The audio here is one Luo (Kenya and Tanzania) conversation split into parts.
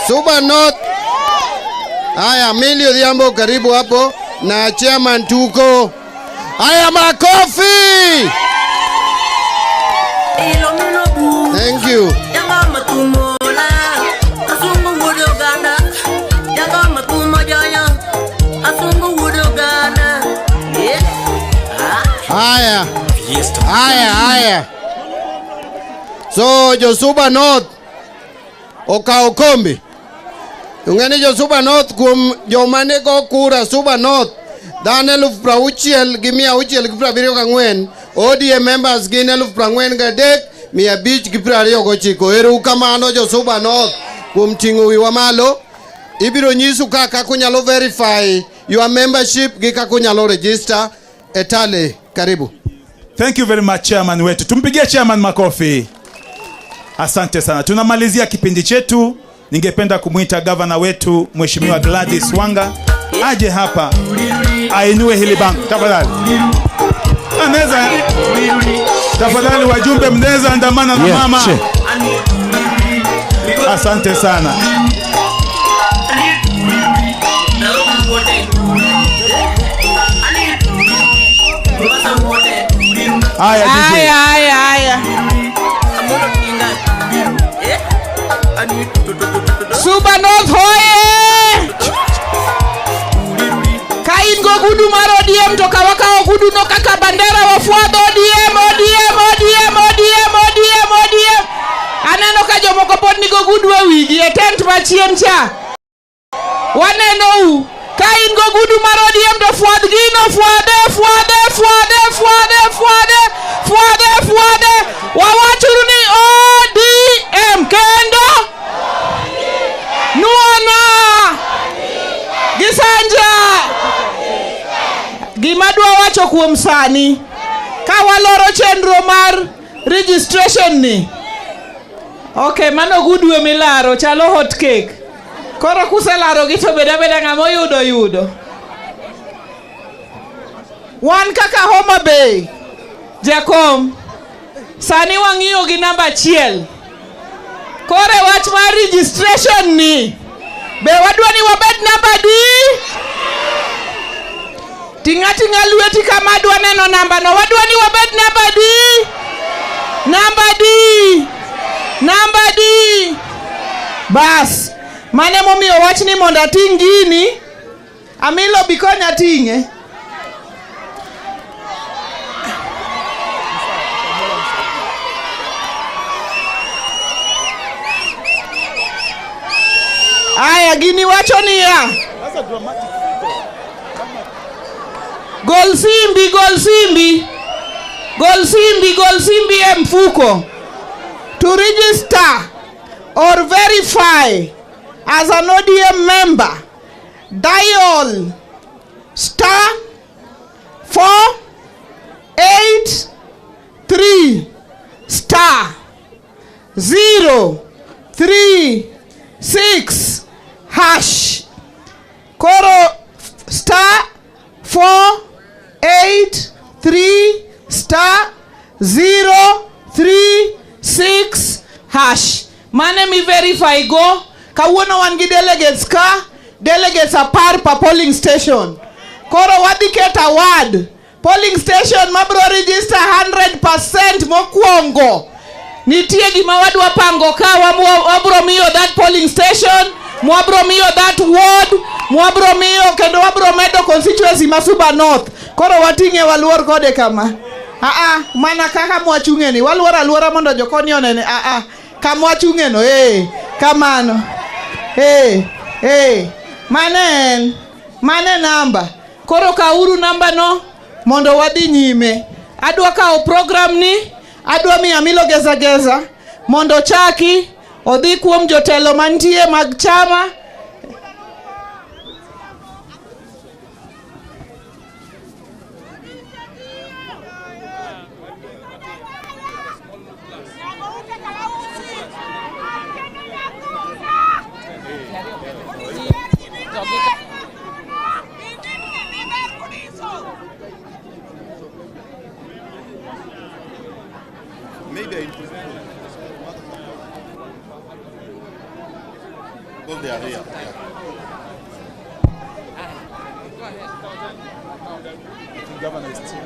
Suba North. Haya, Milio Odhiambo karibu hapo na chairman tuko. Haya, makofi. Thank you. Haya. So, Josuba North. Okombi. Ungeni Josuba North kum jomane go kura Suba North. Daniel Prauchiel gimia uchiel giprabirio kangwen. ODM members gineluf prangwen gadek. Mia beach giprario go chiko. Eru kamano Josuba North. Kum tingu wiwamalo. Ibiro nyisu kaka kunyalo verify your membership gika kunyalo register. Etale, karibu. Thank you very much chairman wetu. Tumpigie chairman makofi. Asante sana. Tunamalizia kipindi chetu. Ningependa kumuita governor wetu Mheshimiwa Gladys Wanga aje hapa ainue hili bango. Tafadhali. Anaweza. Tafadhali wajumbe mnaweza andamana na mama. Asante sana. Haya. Suba North hoye. Kaingo gudu mar ODM to kawaka gudu no kaka bandera wafuadho ODM. Aneno ka jomoko pod nigo gudu e wigi e tent machien cha. Waneno u kaingo gudu mar ODM to fuadh gino fuade. Wawachuru ni ODM kendo Nuana Gisanja Gimadwa wacho kuom sani kawaloro chenro mar registration ni. Okay, mano gudwe milaro chalo hot cake. Koro kuselaro gito beda ngamo yudo. Wan kaka Homabay Jakom sani wang'iyo gi namba 1. Kore wach mar registration ni be wadwa ni wabed namba D. Tinga lweti kama dwa neno namba no. Wadwa ni wabed namba D. Bas mane momiyo wach ni mondo ating gini amilo bikonya tinge. Aya gini wacho ni ya Gol simbi mfuko. To register or verify as an ODM member, dial *483*036 hash. Koro *483*036 hash. Mane mi verify go. Kawuono wan gi delegates ka. Delegates apar pa polling station. Koro wadhi keta ward. Polling station mabro register 100% mokwongo. Nitie gima wadwa pango ka wabro miyo that polling station. Mwabro miyo that ward. Mwabro miyo kendo wabro medo constituency ma Suba North. Koro watinge waluor kode kama. Mana kaka mwachunge ni. Waluora mondo jokoni onene. Kama wachunge no. Kamano. Mane namba. Koro kauru namba no. Mondo wadhi nyime. Adwa kao program ni. Adwa mi amilo geza. Mondo chaki. Odhi kuom jotelo mantie mag chama. Because they are here. Governor is still.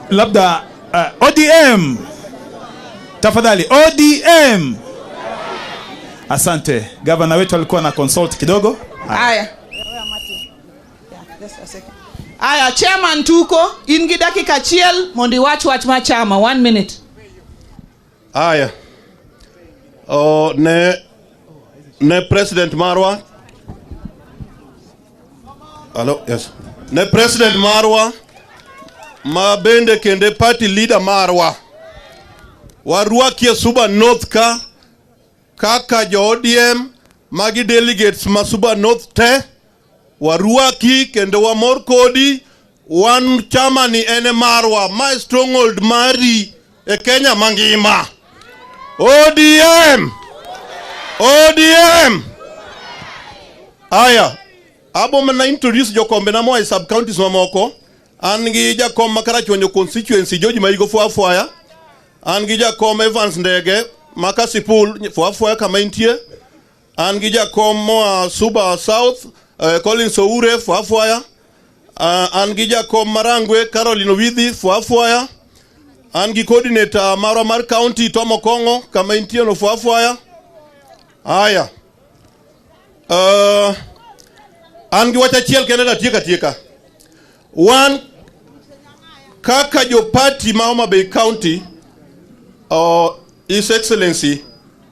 Labda ODM tafadhali, ODM. Asante. Governor wetu alikuwa na consult kidogo. Haya. Aya, chairman tuko ingi dakika chiel mondi wach ma chama 1 minute. Aya. Ne President Marwa. Hello, yes. Ne President Marwa ma bende kende party leader Marwa. Warwakie Suba North kaka jo ODM magi delegates ma Suba North te warwaki kende wamor kodi wan chama ni ene Marwa my stronghold mari e Kenya mangima. ODM aya abo mena introduce jokombe na moa sub counties mamoko angi jakom makarachonyo constituency George Maigo Fuafuaya angi jakom Evans Ndege Makasipul Fuafuaya kama intie angi jakom moa Suba South Collins Oure Fuafuaya angi jakom Marangwe Caroline Withi Fuafuaya angi coordinator Marwa County Tomo Kongo kama intie no Fuafuaya aya angi wachachiel keneda tieka one kaka jo party ma Homabay County His Excellency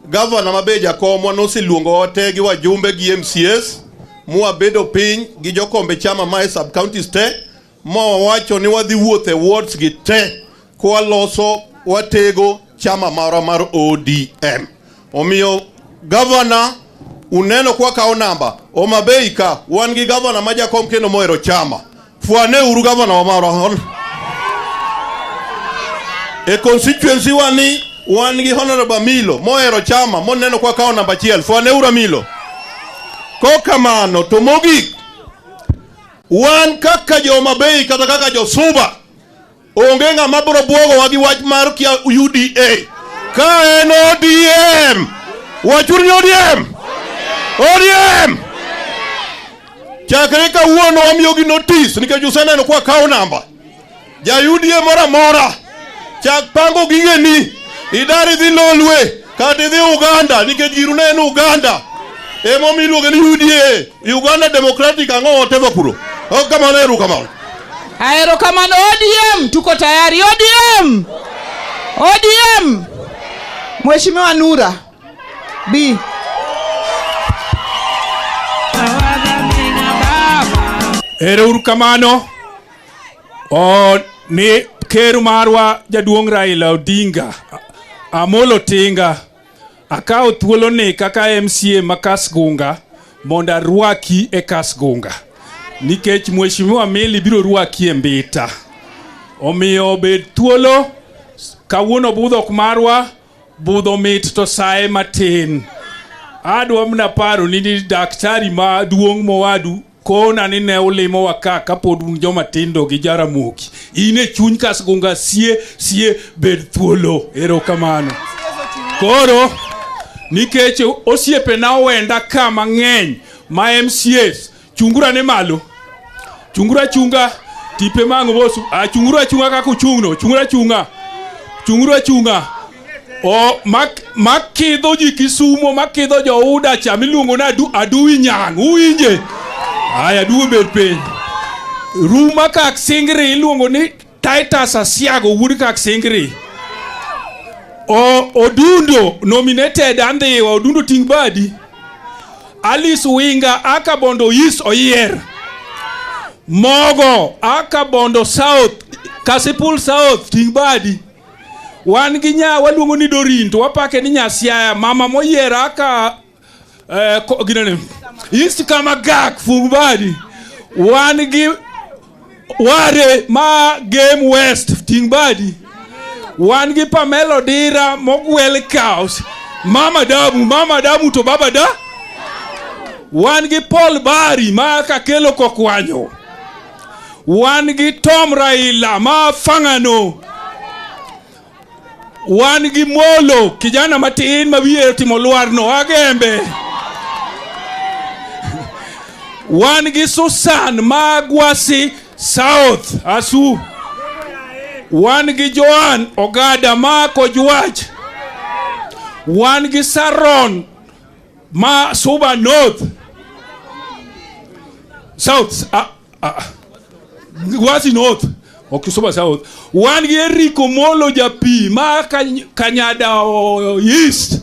Governor Mabeja komwa no siluongo otegi wajumbe gi MCS muwa bedo piny gi jokombe chama ma sub counties te mo wacho ni wadhi wuothe wards gi te kwa loso watego chama mara mar ODM. Omiyo Governor uneno kwa kao namba Homabay ka wan gi Governor maja kom keno moero chama fuane uru Governor wa mara e constituency wani wan gi Honorable Milo moero chama moneno kwa kao namba chiel fuane uru Milo ko kamano to mogik wan kaka jo Homabay kata kaka jo Suba onge ng'ama bro bwogo wagi wach mar kia UDA ka en ODM wachur ni ODM chakre ka uono wamiyo gi notice nikech useneno kwa kao namba ja UDA mora chak pango gigeni idari dhi Lolwe kati dhi Uganda nikech giru ne en Uganda emo miluonge ni UDA Uganda Democratic ang'o whatever kuro kamano eru kamano. Aero kamano ODM tuko tayari ODM Mheshimiwa Nura B. Ero urukamano ni Ker Marwa jaduong' Raila Odinga Amolo Tinga akao thuolo ni kaka MCA makasgunga monda ruaki e kasgunga nikech Mheshimiwa Meli biro ruaki e Mbita omiyo bed thuolo kawuono budho Marwa budho mit to sae matin adwa mna paro ni daktari ma duong' mowadu kona ni ne ulimo waka kapod un joma tindo gi Jaramogi ine chuny kasgunga sie bed thuolo ero kamano koro nikech osiepe na wenda kama ng'eny ma MCS chungura ne malo chunga tipe mango bosu chungura kaka uchungno chungura o makidho ji Kisumo makidho jo Uda cha miluongo na adu nyang uinje Aya duo piny. Ruma kak singri iluongo ni Titus Asiago wuod kak singri. Odundo nominated Andhiwa Odundo Tingbadi. Alice Winga Akabondo East Oyier. Mogo Akabondo South Kasipul South Tingbadi. Wan gi nya waluongo ni Dorin to wapake ni Nyasiaya mama moyier aka ginene East Kamagak Tingbadi. Wan gi Ware ma Game West Tingbadi. Wan gi Pamela Dira mogwel Cows. Mama damu to baba da. Wan gi Paul Bari ma kakelo kokwanyo. Wan gi Tom Raila ma Fangano. Wan gi Molo kijana matin ma wiye timo lwarno Agembe. Wan gi Susan ma Gwasi South Asu. Wan gi Joan Ogada ma Kojwach. Wan gi Saron ma Suba North South Gwasi North Suba South. Wan gi Eriko Molo Japi ma Kanyada East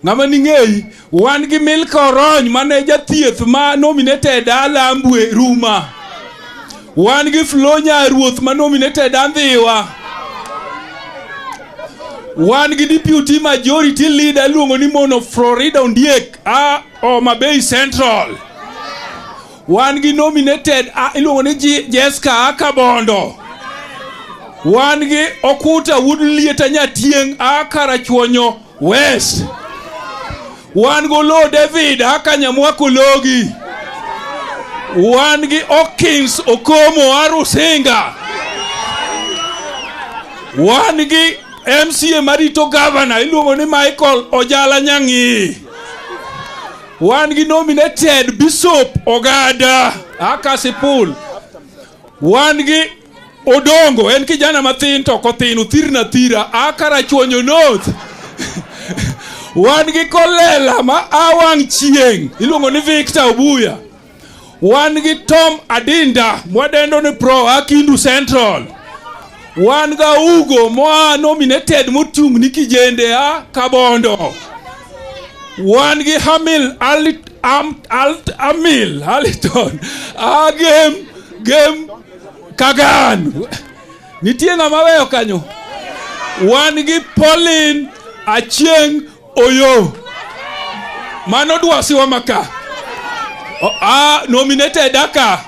ngama ning'ei. Wan gi Milka Orony mane jathieth ma nominated Alambwe Ruma. Wan gi Flonya Ruoth ma nominated Andhiwa. Wan gi Deputy Majority Leader luongo ni Mono Florida Ondiek Homabay Central. Wan gi nominated iluongo ni Jessica Akabondo. Wan gi Okuta Woodlieta Nyatieng Karachuonyo West. Wan go Lo David Akanyamwako Logi. Wan gi Okins Okomo Arusinga. Wan gi MCA Marito Governor iluongo ni Michael Ojala Nyangi. Wan gi nominated Bishop Ogada Akasipul. Wan gi Odongo en kijana mathin to kothin uthirna thira Akarachuonyo North. Wan gi Kolela ma Awang Chieng iluongo ni Victor Obuya. Wan gi Tom Adinda mwadendo ni Pro Akindu Central. Wan ga Ugo moa nominated motung ni Kijende Kabondo. Wan gi Hamil Amil Aliton Game Kagan. Nitie ng'ama weyo kanyo. Wan gi Pauline Achieng Oyo mano dwasiwa maka nominated aka.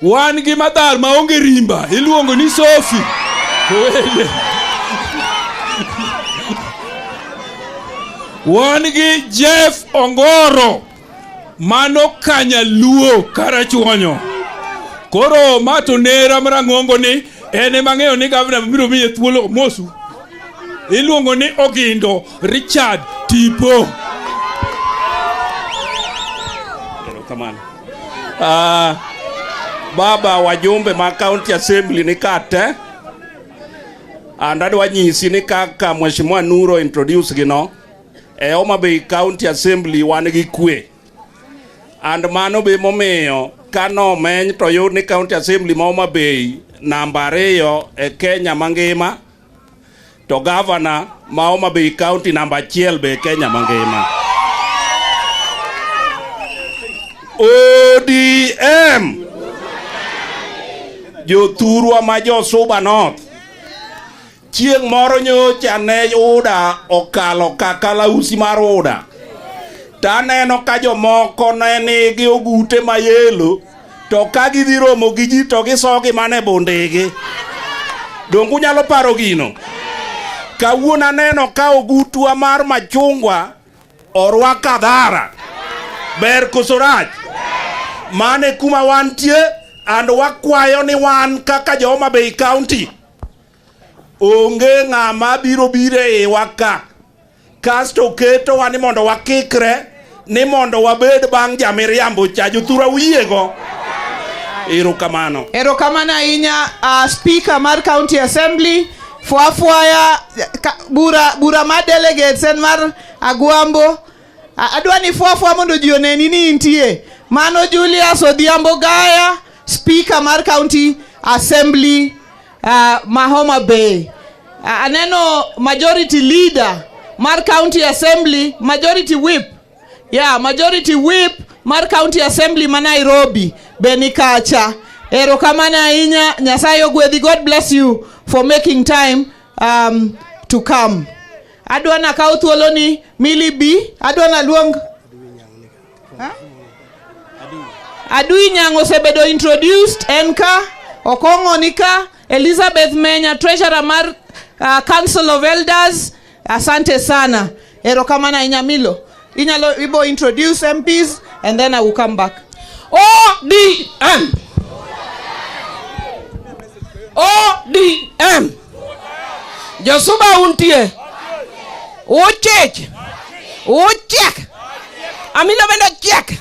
Wan gi Madhar maonge rimba iluongo ni Sophie. Wan gi Jeff Ongoro mano Kanyaluo Karachuonyo. Koro mato nera marang'ongo ni ene mang'eyo ni gavana biro miye thuolo mosu. Iluongo ni Ogindo Richard Tipo. Come on. Baba wajumbe ma county assembly ni kate. Andadwa nyisi ni kaka Mheshimiwa Nuro introduce gino. Homabay County Assembly wan gi kwe. And mano be momiyo kano meny to yud ni County Assembly ma Homabay namba 2 e Kenya mangima. To governor ma Homabay County namba 1 be Kenya mangima. ODM Jothurwa ma jo Suba North. Chieng moro nyocha ne Uda okalo kakalausi mar Uda. Taneno ka jomoko ne nigi ogute mayelo to ka gidhi romo gi ji to gisogi mane bondegi. Dongu nyalo paro gino. Kawuono aneno ka ogutwa mar machungwa orwaka dhara. Ber kosorach. Mane kuma wantie and wakwayo ni wan kaka jo Homabay County. Onge ng'ama biro bire waka. Kasto keto wani mondo wakikre ni mondo wabed bang' jamiriambo cha Jothura wiego. Erokamano. Erokamano ahinya Speaker mar County Assembly. Fuafuaya bura mar delegates en mar Agwambo. Adwani fuafua mondo ji oneni ni intie. Mano Julius Odhiambo Gaya, Speaker Mar County Assembly, ma Homabay. Aneno Majority Leader Mar County Assembly, Majority Whip. Yeah, Majority Whip Mar County Assembly ma Nairobi, Benikacha. Erokamana inya, Nyasaye ogwedhi. God bless you for making time to come. Adwana kaw thuolo ni Millie B. Adwana luong. Adui Nyango sebedo introduced. Enka, Okongo Nika, Elizabeth Menya, Treasurer Mar Council of Elders. Asante sana. Erokamana inyamilo. Inyalo ibo introduce MPs and then I will come back. ODM. ODM. Josuba untie. Uchech. Uchek. Amilo bendo chek.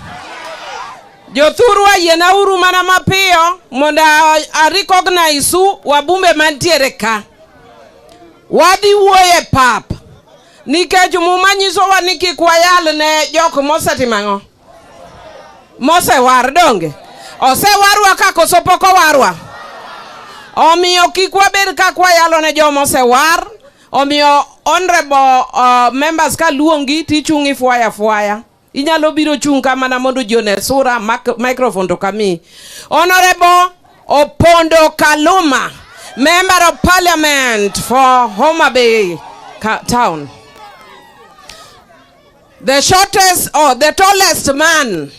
Jothurwa yena uru mana mapiyo monda a recognize wabumbe mantiere ka. Wadi woye pap. Nikech mumanyiso wa niki kwayal ne jok moseti mango. Mose war donge. Ose warwa ka koso poko warwa. Omiyo kikwa ber ka kwayalo ne jo mose war. Omiyo honorable members ka luongi tichungi fuaya. Inyalo biro chung kama na mondo jone sura microphone to kami. Honorable Opondo Kaluma, Member of Parliament for Homabay town. The shortest or the tallest man.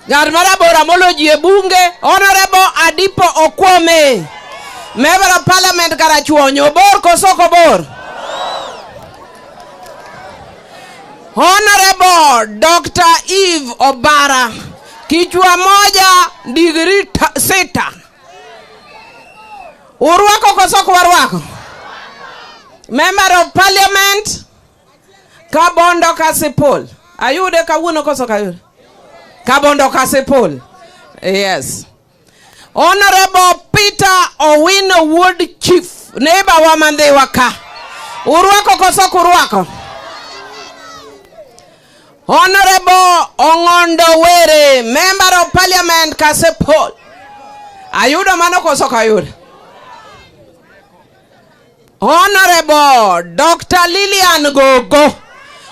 Garmara Boramolo Bunge, Honorable Adipo Okwome, Member of Parliament Karachuonyo, Bor Kosoko Bor. Honorable Dr. Eve Obara, kichwa moja degree 6. Urwako Kosoko Warwako. Member of Parliament Kabondo Kasipul. Ayude kawuno Kosoko ayude. Kabondo Kasipul. Yes. Honorable Peter Owino Wood Chief, neighbor wa Mande Waka. Urwako Kosoko urwako. Honorable Ongondo Were, Member of Parliament Kasipul. Ayudo mano Kosoko ayude. Honorable Dr. Lillian Gogo.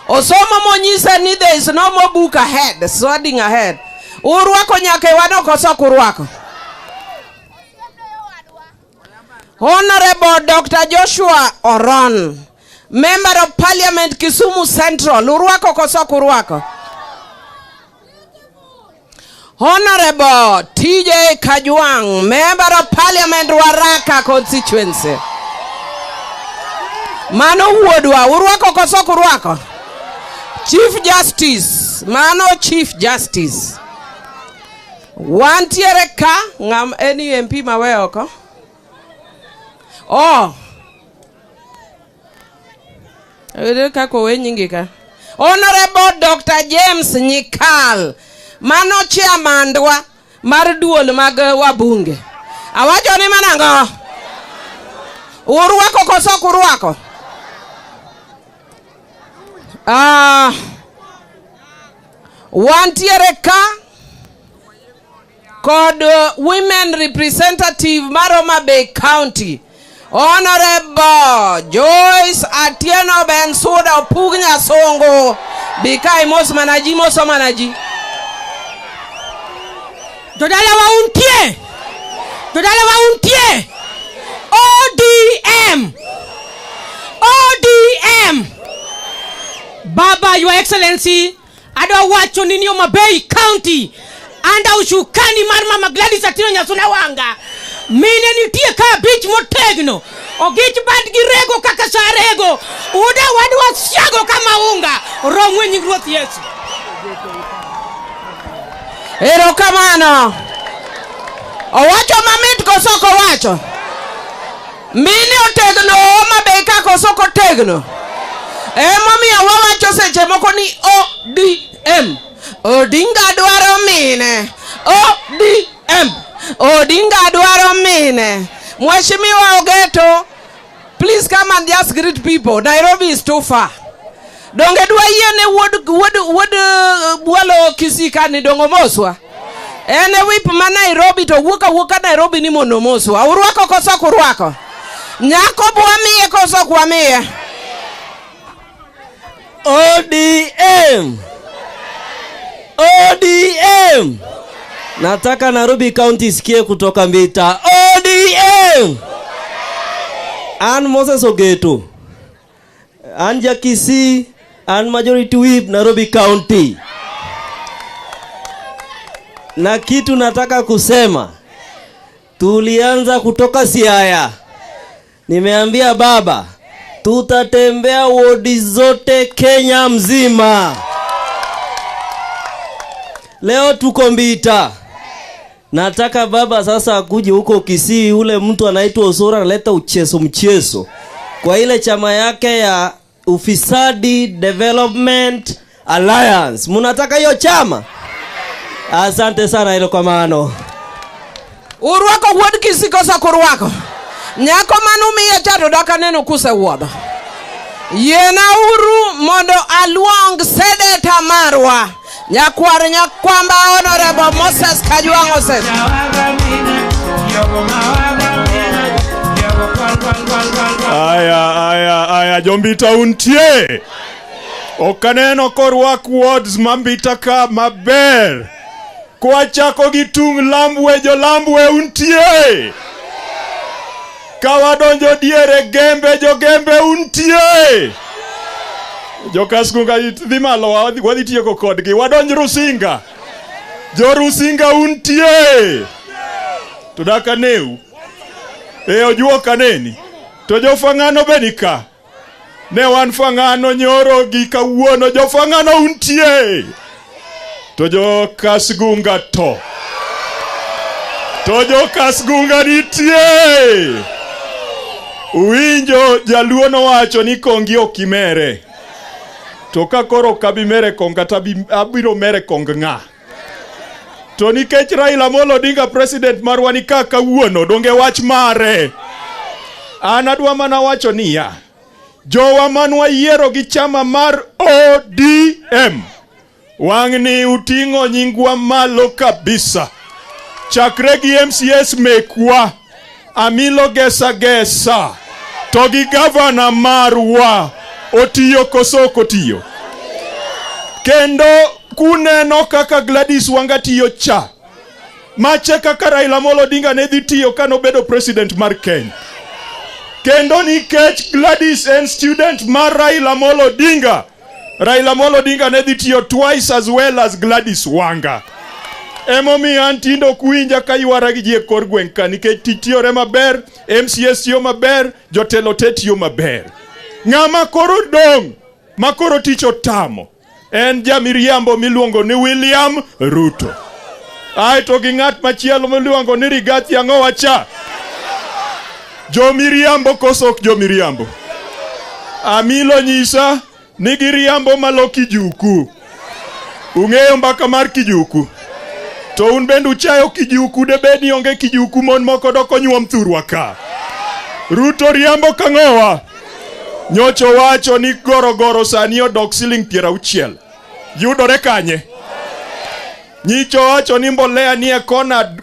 Osomo monyisa ni there is no more book ahead, swording ahead. Urwako nyake wano Kosoko urwako. Honorable Dr. Joshua Oron, Member of Parliament Kisumu Central. Urwako Kosoko urwako. Honorable TJ Kajwang, Member of Parliament Waraka constituency. Mano Wodwa, urwako Kosoko urwako. Chief Justice, Mano Chief Justice. Wantiere ka ngam eni MP maweo ko. Oh. Kako wenyingika. Honorable Dr. James Nyikal, Mano Chairman mar duol mag wabunge. Awacho ni manango. Urwako Kosoko urwako. Wantiere ka kod women representative mar Homabay County, Honorable Joyce Atieno Bensuda Opugnya Songo. Bikai mos manaji. Dodala wa untie. ODM. Baba, Your Excellency, Ado wacho nini Homabay County anda ushukani marma Gladys Atieno Nyasuna wanga. Mine nitie ka beach motegno. Ogich band girego kaka sarego. Uda wadwa siago kama unga. Romwe nyingruoth Yesu. Erokamano. Owacho mamit Kosoko wacho. Mine otegno Homabay ka Kosoko tegno. Momiyo wawacho seche moko ni ODM. Odinga dwaro mine. ODM. Odinga dwaro mine. Mheshimiwa Ogeto, please come and just greet people. Nairobi is too far. Donge dwa yiene wuod bwalo Kisika ni dongo moswa. Ene whip ma Nairobi to wuoka Nairobi ni mondo moswa. Urwako koso kurwako. Nyako bwamiye koso kwamiye. ODM. ODM. Nataka Nairobi County isikie kutoka Mbita. ODM. An Moses Ogeto. An Jakisi. An Majority Whip Nairobi County. Na kitu nataka kusema. Tulianza kutoka Siaya. Nimeambia baba, tutatembea wodi zote Kenya mzima. Leo tuko Mbita. Nataka baba sasa akuje huko Kisii, ule mtu anaitwa Osora analeta mchezo kwa ile chama yake ya Ufisadi Development Alliance. Munataka hiyo chama? Asante sana ile kwa maano. Urwako wuod Kisii kosa kurwako. Nyako manumi ya chato daka neno kuse wuoda. Yena uru mondo aluong Senator Marwa. Nyakwar nyakwamba Honorable Moses Kajwang' Osese. Aya jombita untie. Okaneno korwak wards mambita ka maber. Kwa chako gitung Lambwe jo Lambwe untie. Kawadonjo diere Gembe jo Gembe untie. Jo Kasgunga dhi malo wadhi tieko kodgi. Wadonj Rusinga. Jo Rusinga untie. Tudaka neu. Ojuo kaneni. To jo Fangano benika. Ne wan Fangano nyoro gi kawuono jo Fangano untie. To jo Kasgunga to. To jo Kasgunga nitie. Uwinjo jaluono wacho ni kongi okimere. To ka koro kabimere konga abiro mere kong nga. To nikech Raila Amolo Odinga president marwa ni kaka wuono donge wach mare. Anadwa mana wacho niya. Jowa manwa yiero gi chama mar ODM. Wangni utingo nyingwa malo kabisa. Chakre gi MCS mekwa. Amilo gesa. To gi governor marwa. Otiyo koso kotiyo. Kendo kuneno kaka Gladys Wanga tiyo cha. Mache kaka Raila Amolo Odinga ne dhi tiyo kano bedo president mar Kenya. Kendo nikech Gladys en student mar Raila Amolo Odinga. Raila Amolo Odinga ne dhi tiyo twice as well as Gladys Wanga. Emomi antindo kuinja kayuara gi je kor gweng' ka nikech titiyore maber, MCS tiyo maber, jotelo te tiyo maber. Ng'ama koro dong, makoro ticho tamo, en jamiriambo miluongo ni William Ruto. To gi ng'at machielo miluongo ni Rigathi Ang'owacha. Jo miriambo kosok jo miriambo. Amilo nyisa ni giriambo malo Kijuku. Ung'eyo mbaka mar Kijuku. To un bendu chayo Kijuku de bedi onge Kijuku mon moko doko nyuom thurwa ka. Ruto riambo kang'owa. Nyocho wacho ni goro sani odok siling 60. Yudore kanye? Nyicho wacho ni mbolea ni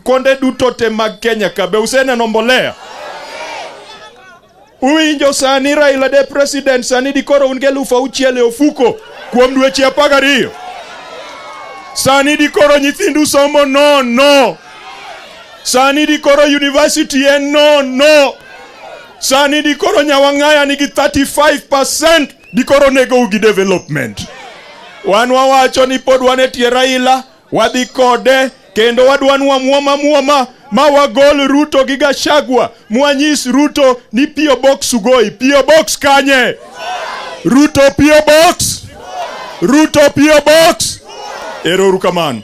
konde duto te mag Kenya ka be useneno mbolea. Uwinjo sani Raila de president sani dikoro unge 6,000 ofuko kuom dweche 12. Sani dikoro nyithindu somo no. Sani dikoro university en no. Sani dikoro nyawang'aya nigi 35% dikoro nego ugi development. Wan wawacho ni pod wane tie Raila, wadhi kode, kendo wadwanwa muoma, ma wagol Ruto gi Gachagua, mwanyis Ruto ni P.O. Box sugoi. P.O. Box kanye? Ruto P.O. Box? Ruto P.O. Box? Erouru kamano.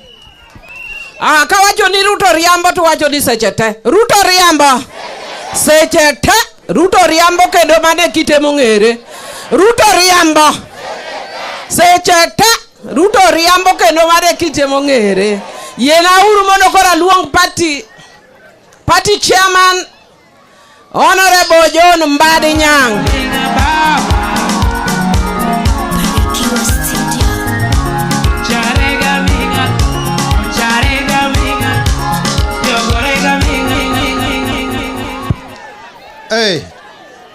Kawacho ni Ruto riambo to wacho ni seche te. Ruto riambo. Seche te. Ruto riambo kendo mane kite mong'ere. Ruto riambo. Seche te. Ruto riambo kendo mane kite mong'ere. Yena uru mono kora luong party chairman Honorable John Mbadi Nyang'.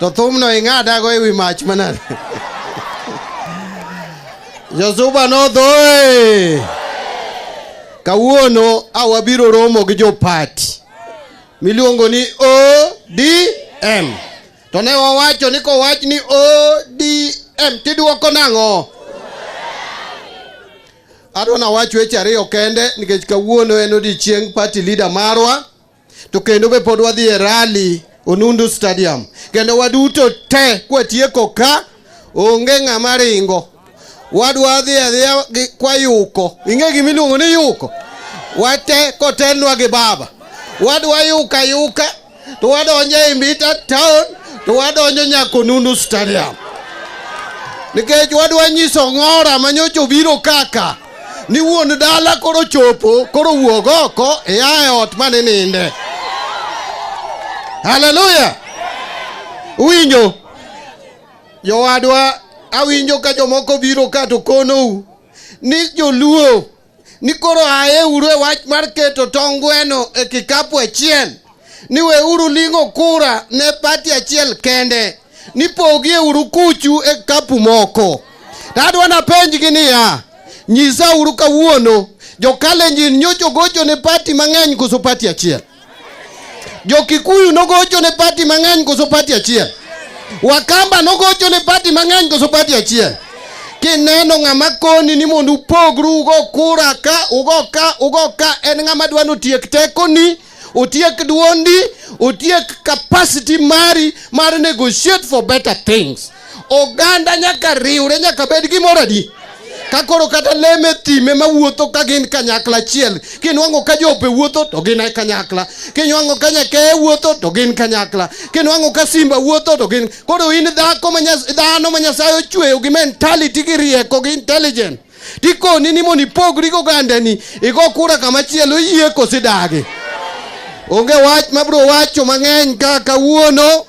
To thumno ing'ada go ewi mach manade. Josuba North oye. Kawuono awabiro romo gi jo party. Miluongo ni ODM. To ne wawacho ni kowach ni ODM tiduoko nang'o? Adona wacho weche ariyo kende nikech kawuono en odiochieng' party leader marwa. To kendo be pod wadhi e rally Onundu Stadium. Kendo waduto te kwatieko ka onge ng'ama ringo. Wadwa dhi adhiya kwa yuko. Ing'e gimiluongo ni yuko? Wate kotelnwa gi baba. Wadwa yuka to wadonjo e Mbita town to wadonjo nyaka Onundu Stadium. Nikech wadwa nyiso ng'ora manyocho biro kaka ni wuon dala koro chopo, koro wuog oko e ot mane ninde. Hallelujah. Winjo. Jowadwa awinjo ka jomoko biro ka to konou ni joluo ni koro ae uru e wach mar keto tong' gweno e kikapu achiel. Ni we uru ling'o kura ne party achiel kende. Ni pogie uru kuchu e kapu moko. Tadwa na penj gi niya, nyisa uru kawuono Jokalenjin nyocho gocho ne party mang'eny koso party achiel. Jo-Kikuyu nogocho ne party mang'eny koso party achiel. Wakamba nogocho ne party mang'eny koso party achiel. Kineno ng'ama koni ni mondo upogru ugo kura ka ugo ka en ng'ama dwa notiek tekoni, utiek duondi, utiek capacity mari mar negotiate for better things. Oganda nyaka riure, nyaka bed gimoro adi. Kakoro kata leme time mawuotho ka gin kanyakla achiel. Kinwango ka jope wuotho to gin kanyakla. Kinwango ka nyake wuotho to gin kanyakla. Kinwango ka simba wuotho to gin. Koro in dhano ma Nyasaye ochweyo gi mentality gi rieko gi intelligent. Tikoni ni mondo ipogri go gandani, igo kura kamachielo yie kosidagi. Onge wach mabro wacho mang'eny ka kawuono.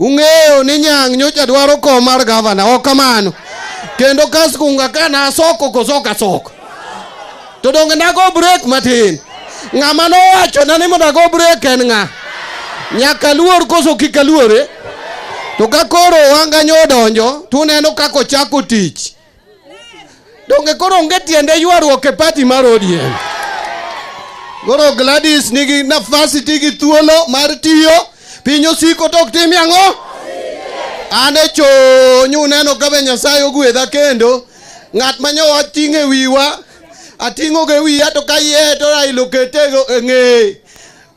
Ung'eyo ni nyang' nyocha dwaro kom mar gavana. O kamano. Kendo kaskunga kana soko kosoka soko. To donge nago break matin. Ng'ama no wacho na ni mondo go break en ng'a. Nyaka luor koso kikaluore. To ka koro wanga nyodonjo, tu neno kako chako tich. Donge koro onge tiende ywaruok e party mar ODM. Koro Gladys nigi nafasi gi thuolo mar tiyo. Pinyo siko tok tim yango. Ane chonyu neno kabe Nyasaye ogwedha kendo ng'at manyo ating'e wiwa ating'o ge wiya to kaye to railo ketego ng'e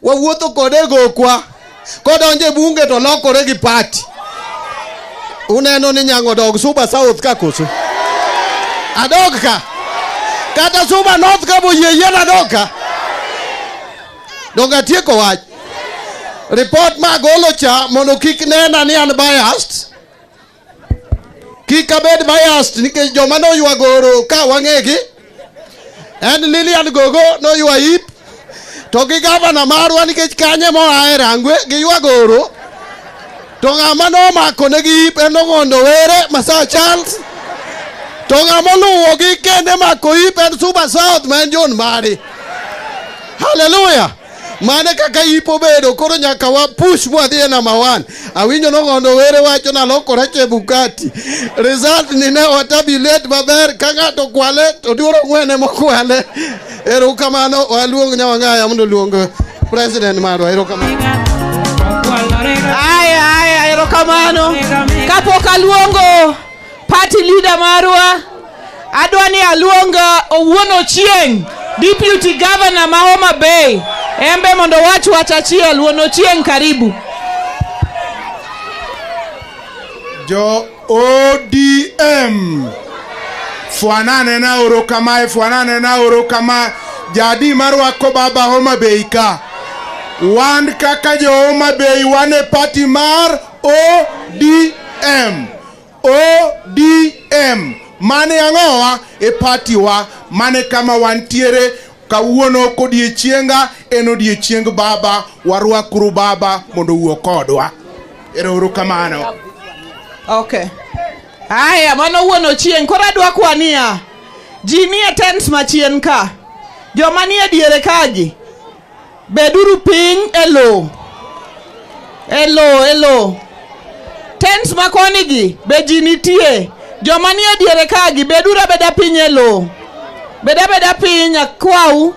wawuotho kode gokwa kodonje bunge to lokore gi party. Uneno ni nyango dog Suba South ka koso adog ka kata Suba North ka bo yeye na doka donga tieko wach. Report magolo cha mondo kik nena ni an biased. Kik abed biased nikech joma no ywagoro ka wang'egi. En Lilian Gogo no ywa ip. To gi gavana marwa nikech kanye moa e Rangwe gi ywagoro. To ng'ama no mako ne gi ip en Ng'ondo Were Masa Charles. To ng'ama luwo gi kende mako ip en Suba South man John Mari. Hallelujah. Mane kaka ipo bedo koro nyaka wa push mwadhi number 1. Awinjo no Ng'ondo Were wacho na lokore Chebukati. Result ni ne watabilet maber ka ng'ato kwale to duoro ng'wene mokwale. Erokamano waluong Nyawang'aya mondo luong president marwa. Erokamano. Aya erokamano. Kapok aluongo party leader marwa, adwani aluonga Owuono Chieng, deputy governor ma Homabay. Embe mondo wach achiel. Wuono Chieng, karibu. Jo ODM fuanane na oro kama jadi marwako baba Homabay ka. Wan kaka jo Homabay wane party mar ODM. ODM mane ang'owa e party wa mane kama wantiere kawuono kodiechienga en odiechieng baba warwakuru baba mondo wuo kodwa. Erokamano. Okay. Aya mano Wuono Chieng, koro adwa kwania ji nie tents machien ka. Joma nie diere kaji beduru piny elo. Tents makonigi be jinitie. Joma nie diere kagi bedura beda piny elo. Beda piny akwau.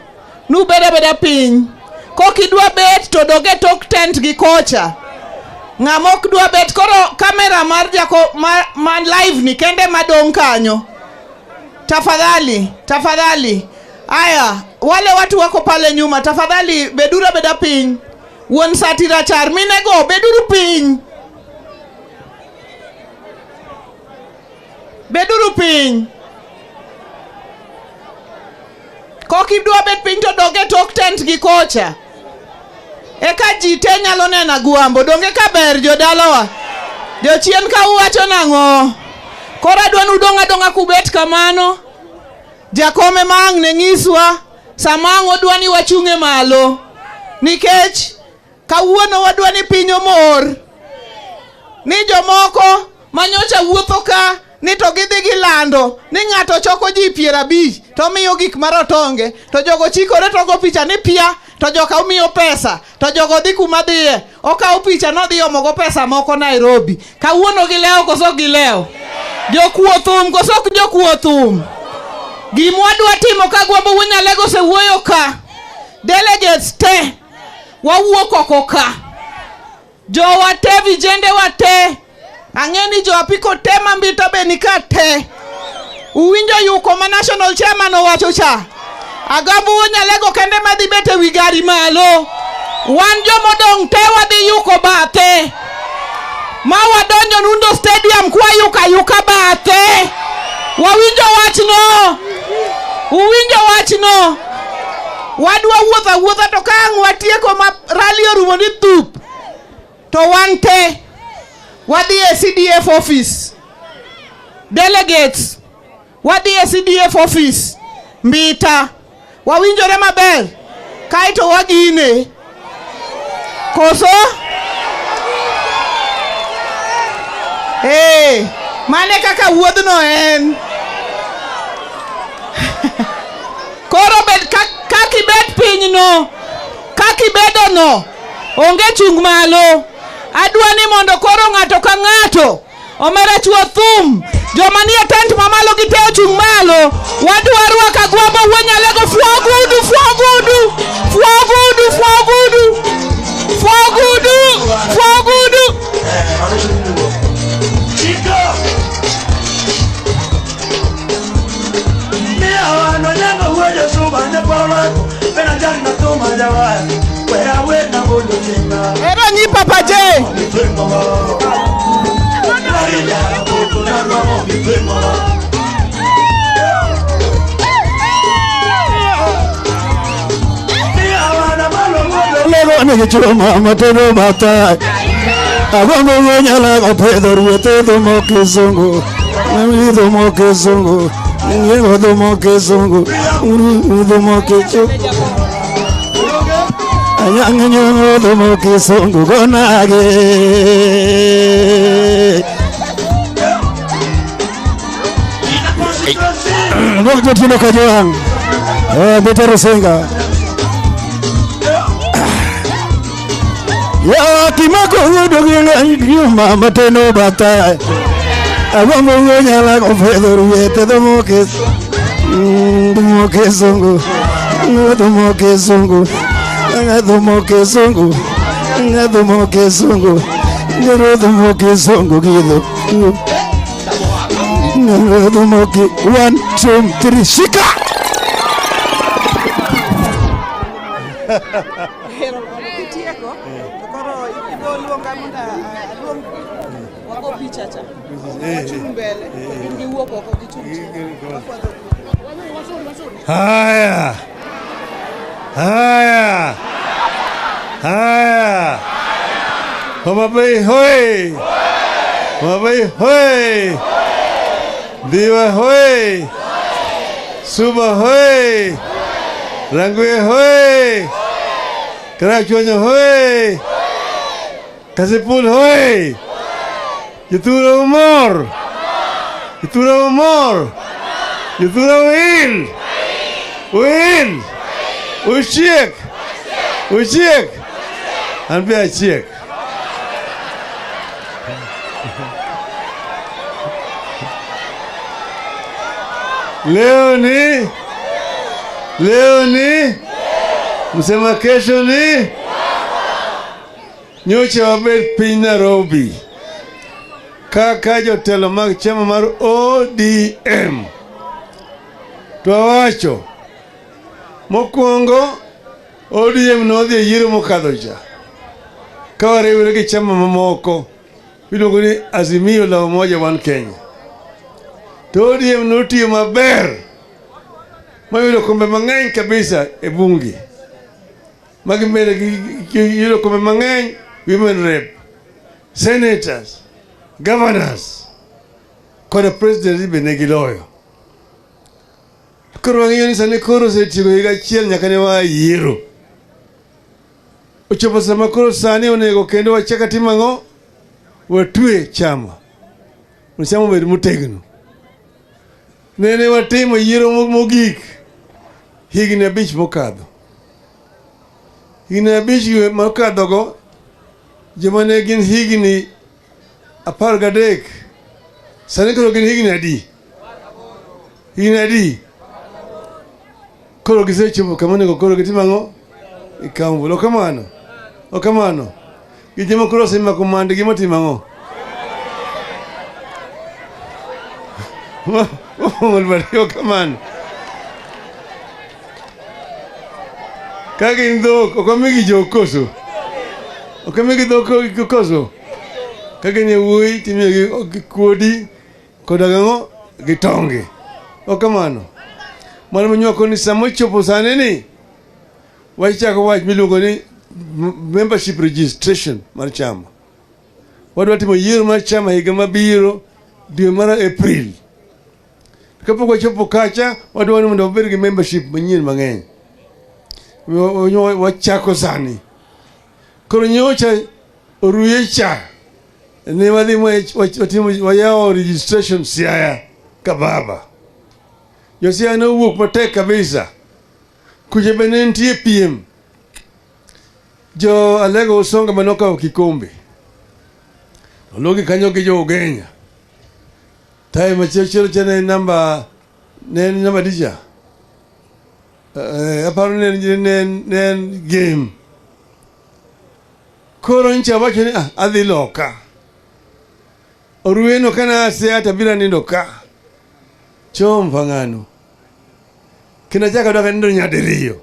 Nu beda piny. Kokidwa bet to doge tok tent gi kocha. Ng'amok dwa bet koro kamera mar jako man live ni kende madong kanyo. Tafadhali. Aya, wale watu wako pale nyuma, tafadhali bedura beda piny. Won satira char minego beduru piny. Beduru piny. Kokidwa bet piny to doge tok tent gi kocha. Eka ji te nyalo nena guambo. Donge ka ber jodalawa. Jochien ka uwacho nang'o. Kora dwanu donga kubet kamano. Jakome mang ne ng'iswa. Samang odwani wachunge malo. Nikech kawuono wadwani piny omor. Ni jomoko manyocha wuotho ka ni to gidhi gilando ni ng'ato choko ji 50 to miyo gik marotonge to jogo chikore to go picha ni pia to joka umiyo pesa to jogo dhi kuma dhiye okawo picha no dhi omogo pesa moko Nairobi. Kawuono gileo koso gileo jokuothum koso jokuothum. Gimwa dwa timo kagwambo wunyalego se wuoyo ka delegates te wawuok oko ka jowa te vijende wa te ang'eni jo apiko te Mbita be nika te. Uwinjo yuko ma national chairman owacho cha. Agambo wunyalego kende madhi bete wigari malo. Wan jomodong te wadhi yuko bathe. Ma wadonjo Nundo Stadium kwa yuka bathe. Wawinjo wachno. Uwinjo wachno. Wadwa wuotha to ka ang' watieko ma rally orumo ni thup. To wan te wadi CDF office. Delegates wadi CDF office. Mbita wawinjore maber. Kaito wagine koso mane kaka wuodhno en. Koro bed kaki bet piny no. Kaki bedo no. Onge chung malo. Adwani mondo koro ng'ato ka ng'ato omera chuo thum. Joma nie tent mamalo giteo chung malo. Wadwarwa kagwambo wuonyalego fuogudu. Era nyi Papa J. Lego ne chuma matero bata. Abambo nyala ko pedro tedo mokizungu. Namido mokizungu. Nyego do mokizungu. Uru mokizungu. Ayanganyo do mokizungu gonage. Ngoto tino kajoang. Betero senga. Ya kimako udo gina mateno bata. Abambo nyala ko pedro tedo mokizungu. Do mokizungu. Ngadumo kezungu ngadumo kezungu gido ngadumo ki 1 2 3 shika Haya Homabay hoy Homabay hoy Diva hoy Suba hoy Rangwe hoy Karachuanyo hoy Kasipul hoy Yutura humor Yutura Will Uchiek Anbe achiek Leo ni msema kesho ni nyocha wabet piny Nairobi kaka jotelo mag chama mar ODM to wacho mokwongo ODM nodhi e yiero mokadho cha ka wariwre gi chama mamoko miluongo ni Azimio la Umoja One Kenya. To ODM notiyo maber mayudo kombe mang'eny kabisa e bunge magimere yudo kombe mang'eny, women rep, senators, governors kod president be ne giloyo. Koro wang'iyo ni sani koro osetieko higa achiel nyaka ne wayiero. Ochopo sama koro sani onego kendo wachaka timo ang'o? Watwe chama. Chama obed motegno. Nene watimo yiero mogik higni 5 mokadho. Higni 5 mokadhogo joma ne gin higni 13 sani koro gin higni adi? Higni adi? Koro gisechopo kama onego koro gitimo ang'o? Ikambulo kamano. O kamano. Gijema koro osemako mande gima timo ang'o? Mulbario kamano. Kagi ndok okamigi jokoso. Okamigi dhok koso. Kagi ni wuoi timie kuodi kodagang'o gitonge. O kamano. Mwana mnyoko ni samo chopo sane ni wachako wach miluongo ni membership registration mar chama. Wadwa timo yiero mar chama higa mabiro dwe mar April. Kapok wachopo kacha wadwa ni mondo wabed gi membership manyien mang'eny. Wachako sani. Koro nyocha oruye cha ne wadhi wayawo registration Siaya kababa. Yosia no wuok matek kabisa. Kuche bende nitie piem. Jo Alego Usonga manokawo kikombe. Ologi kanyo gi jo Ugenya. Tai machielo chene namba dija. Aparo ne game. Koro ncha wacho ni adhi loka. Orueno kana Siaya tabira nindo ka. Chompa ngano. Kina chaka doka nindo nyadiriyo.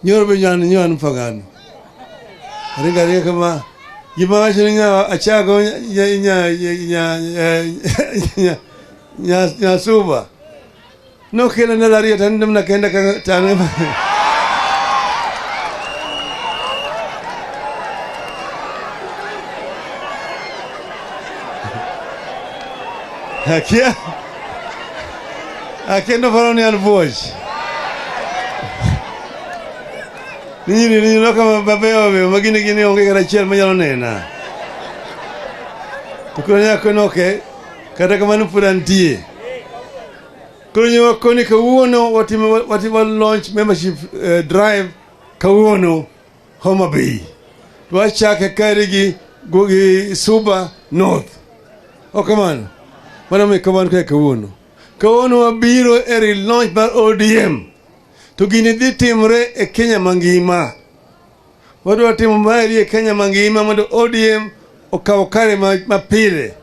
Nyoro be nyan fagano. Ringa kama gima wacho ni achako nya suba. No kela na laria tandem na kenda tane. Aqui no farão nem voz. Ni no kama babeo magini onge karachiel manyalo nena. To konya konoke kata kamano purantie. Konya koni kawuono watimo launch membership drive kawuono Homabay. Wachake karigi gogi Suba North. O kamano. Mana me kamano kawuono. Kawuono wabiro eri launch bar ODM. To gini dhi timre e Kenya mangima. Wadwa timo mari e Kenya mangima mondo ODM okaw kare mapile.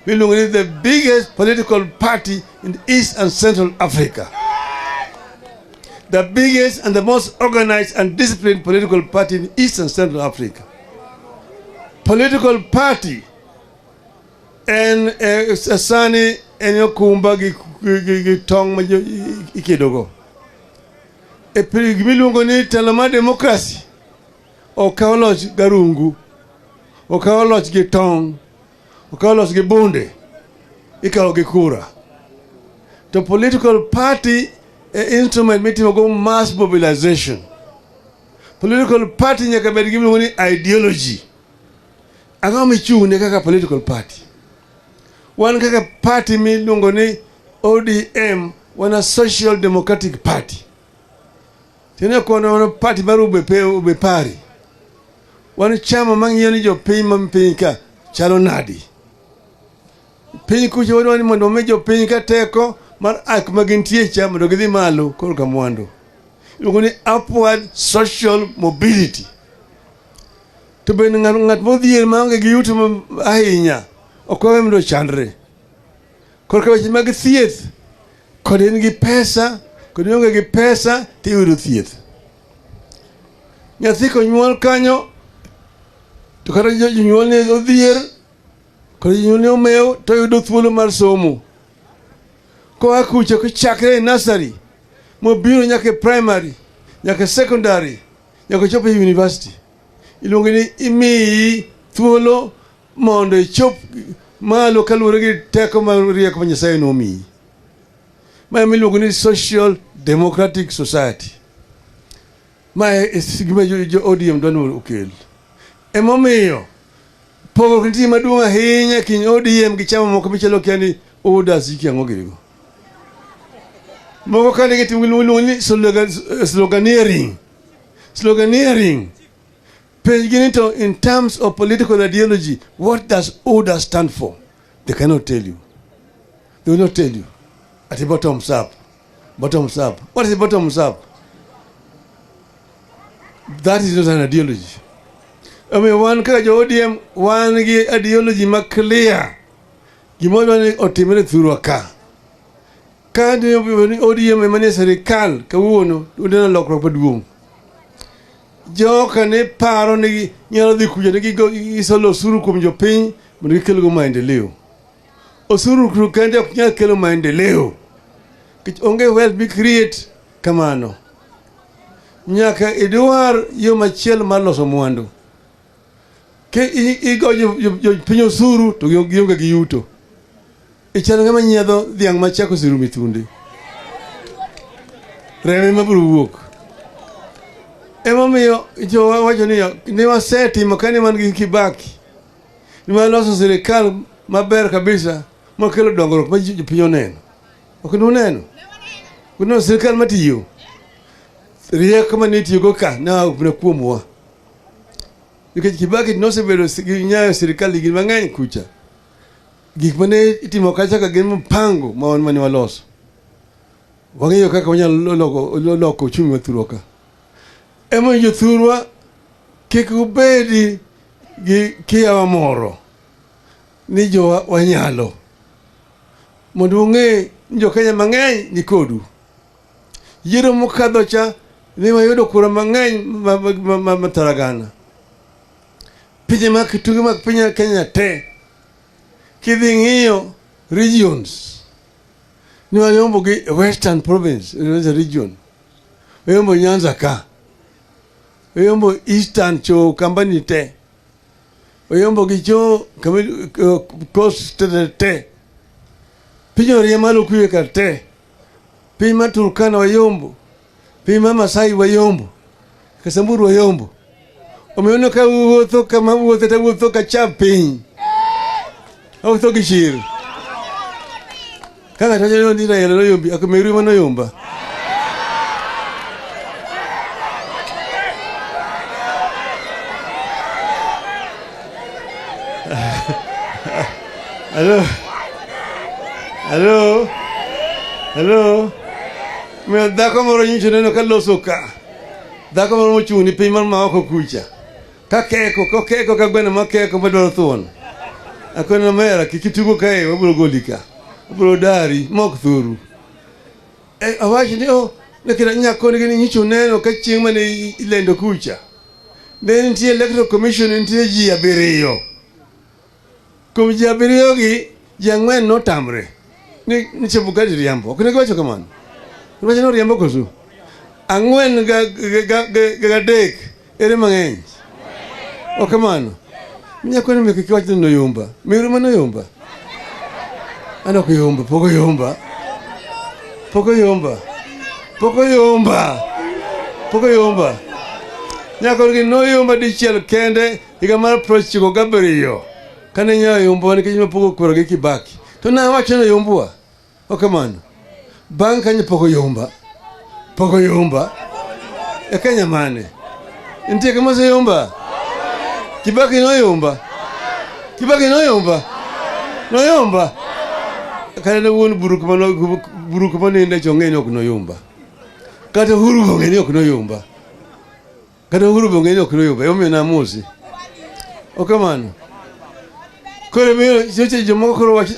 Miluongo ni the biggest political party in East and Central Africa. The biggest and the most organized and disciplined political party in East and Central Africa. Political party en asani enyokumba gi tong majo ikedogo. E milungo ni talama demokrasi okawo loch garungu, okawo loch gi tong, okawo loch gi bunde, ikawo gi kura. The political party instrument mitimo go mass mobilization. Political party nyaka bed gi milungo ni ideology. Ang'o michune kaka political party? Wan kaka party milungo ni ODM, wana social democratic party. Tena kono party baru ube pari. Wani chama mangi yoni jo pima mpinka. chalo nadi. Piny kucho wadwani mondo mejo piny ka teko mar ak magintie cha mondo gidhi malo korka mwandu. Iluongo ni upward social mobility. To bende ng'at modhier maonge gi yuto ahinya ok owe mondo chandre. Korka weche mag thieth, kod en gi pesa, kod onge gi pesa tiyudo thieth. Nyathi konyuol kanyo to kata jonyuol ne odhier kod jonyuol ne omew to yudo thuolo mar somo. Koa kucho kochakre nursery mobiro nyaka primary, nyaka secondary, nyaka chopo university. Iluongo ni imiyi thuolo mondo ichop malo kaluwore gi teko mar rieko ma Nyasaye nomiyi. Ma iluongo ni social democratic society. Ma gima jo ODM dwano okel. Emomiyo pogo nitie maduong' ahinya kind ODM gi chama moko michalo kiani odas iki ang'o girigo. Moko kane gitimo luongo ni sloganeering. Sloganeering. Page to in terms of political ideology, what does ODA stand for? They cannot tell you. They will not tell you. At the bottoms up. Bottoms up. What is the bottoms up? That is not an ideology. I mean, one kind of ODM, one ideology ma clear. Gimodo ni otimere through a car. Kandi ODM emane serikal kawuono udena lokruok maduong'. Joka ne paro ni nyalo dhi kuja ne gisolo osuru kuom jopiny mondo gikelgo maendeleo. Osuru kende ok nyal kelo maendeleo. Kich onge wealth be create kamano. Nyaka idwar yo machielo mar loso mwandu. Ke igo jopiny osuru to gionge gi yuto. Ichalo ng'ama nyiedho dhiang' machako siru mitunde. Reme mabiro wuok. Emomiyo jowa wacho ni ne wasetimo kane man gi Kibaki. Ni waloso sirikal maber kabisa mokelo dongruok ma jopiny oneno. Ok nuneno. Kuno sirikal matiyo. Rieko mane itiyogo ka na kuomwa. Nikech Kibaki nosebedo gi nyayo sirikal gi mang'eny kucha. Gik mane itimo kacha ka gin mpango ma mane waloso. Wang'eyo kaka wanyalo loko uchumi wa thurwa ka. Emo jothurwa kik ubedi gi kiawa moro ni jo wanyalo. Mondo ung'e jo Kenya mang'eny ni kodu. Yiero mokadho cha ne wayudo kura mang'eny mataragana. Pinje mag tuge mag piny Kenya te. Kidhi ng'iyo regions. Ni wayombo gi Western Province, is a region. Wayombo Nyanza ka. Wayombo Eastern cho kambani te. Wayombo gi cho Coast te. Pinyo Riamalo kuye ka te. Piny ma Turkana wayombo. Piny ma Masai wayombo. Kasamburu wayombo. Omeono ka wuotho kama wuotho ta wuotho ka chap piny. Wuotho gi shir. Kaka tajo ni na yelo yombi akameru mano yomba. Hello. Me dako moro nyicho neno kaloso ka. Dako moro mochuni piny mar maoko kucha. Kakeko ka gweno makeko madwaro thuon. Akona mera kikitugo kae wabiro golika. Wabiro dari mok thuru. Awachi ni nekira nyako ni nyicho neno ka chieng' mane ilendo kucha. Ne nitie electoral commission nitie ji abiriyo. Kuom ji abiriyo gi ji ang'wen notamre. Ni Chebukati riambo. Ok ne giwacho kamano. Giwacho no riambo koso. Ang'wen ga dek ere mang'eny. Ok kamano. Nyako ni meke kiwacho no yomba. Miru mano yomba. Ano ko yomba, poko yomba. Nyako ni no yomba dichiel kende higa mar 1970. Kane nyayo yomba ni kejima poko kura gi Kibaki. To na wacho no yombua. Ok kamano. Bang' kanye poko yomba. E Kenya mane. Intie kama se yomba. Kibaki no yomba. Kibaki noyomba. Noyomba. Kale won burukuma nende chongeni ok noyomba. Kata huru bongeni ok noyomba. Kata huru bongeni ok noyomba. Yomi na mosi. Okamano. Kore miro choche jomoko koro wachi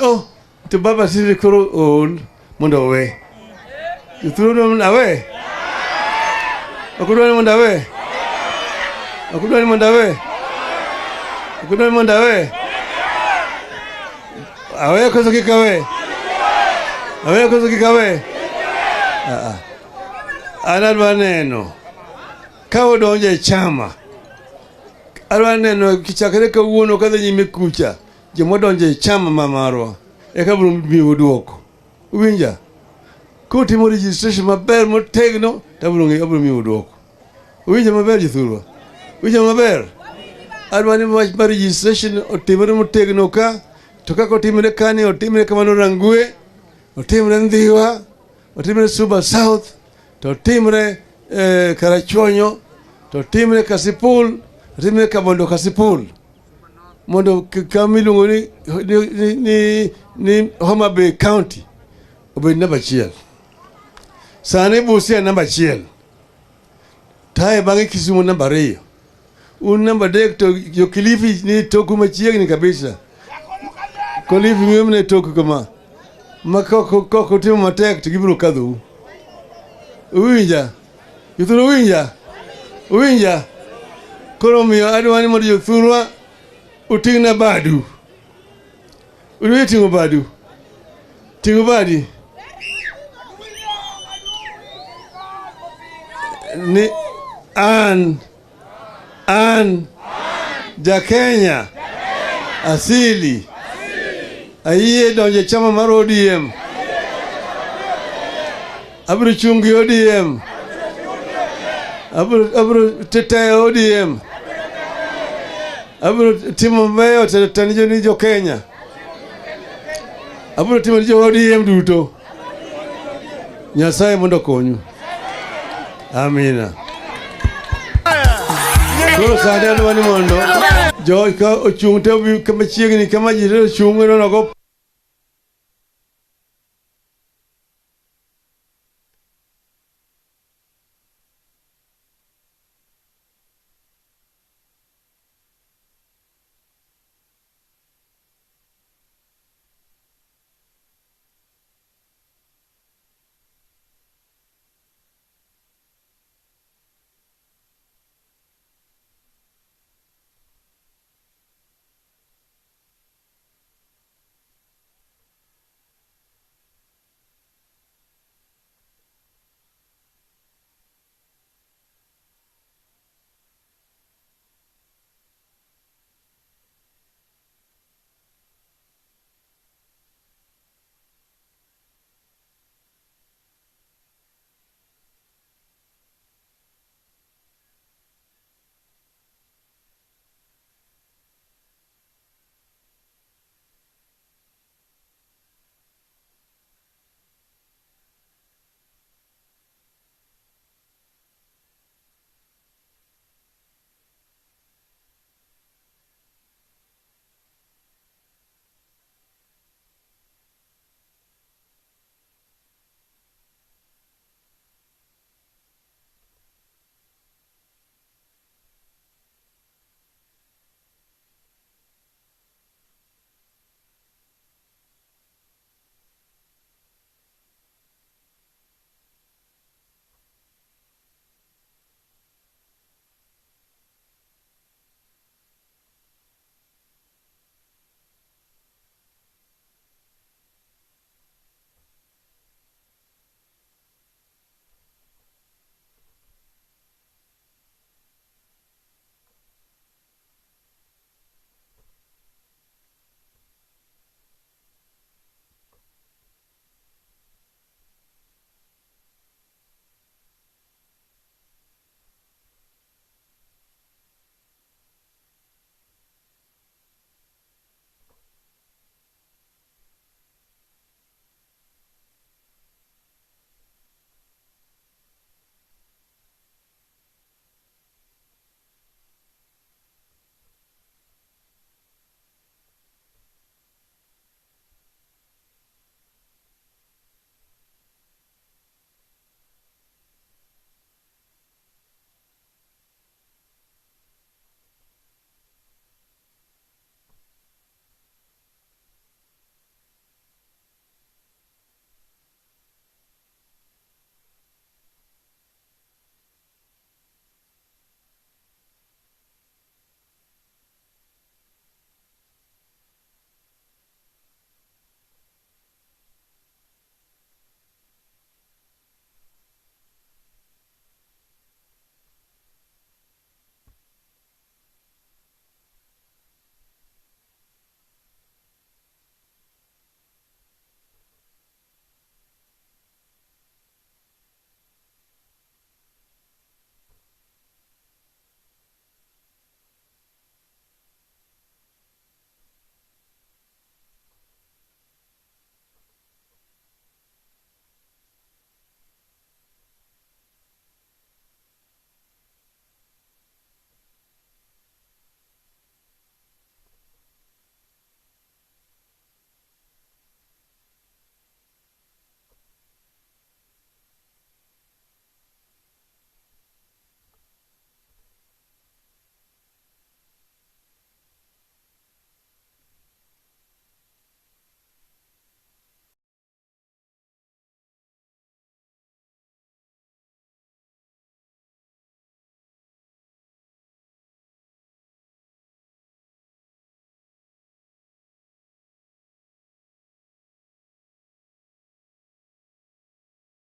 to baba siri koro old mondo we. You throw them away. Okudwani mondo we. Okudwani mondo we. Okudwani mondo we. Awe koso kikawe. Awe koso kikawe. Anadwa neno. Kawo donje chama. Adwa neno kichakre kawuono kadhi nyime kucha. Jomodonje chama mamarwa. Eka biro miyo duoko. Uwinja? Kutimo registration maber motegno, tabiro miyo duoko. Uwinja maber jithurwa. Uwinja maber. Adwa ni wach mar registration otimore motegno ka, to kaka otimore kani, otimore kamano Rangwe, otimore Ndhiwa, otimore Suba South, to otimore Karachuonyo, to otimore Kasipul, otimore Kabondo Kasipul. Mondo kamiluongo ni Homabay County obed namba 1. Sani Busia namba 1. Tae bange Kisumu namba 2. Un namba 3 to yo Kilifi ni toku machiegni kabisa. Kilifi ng'emne toku kama. Makoko timo matek to gibiro kadhu. Uwinja? Yuthuro uwinja? Uwinja? Koro miyo adwani mondo jothurwa utingna badu. Uwe tingo badu. Tingo badi. Ni an ja Kenya asili ayie donje chama mar ODM. Abro chungi ODM. Abro tete ODM. Abro timo mayo tanijo ni jo Kenya. Abro timo jo ODM duto. Nyasaye mondo konyu. Amina. Koro sade adwani mondo jo ka ochung' te kama chiegni kama jiro chung' no go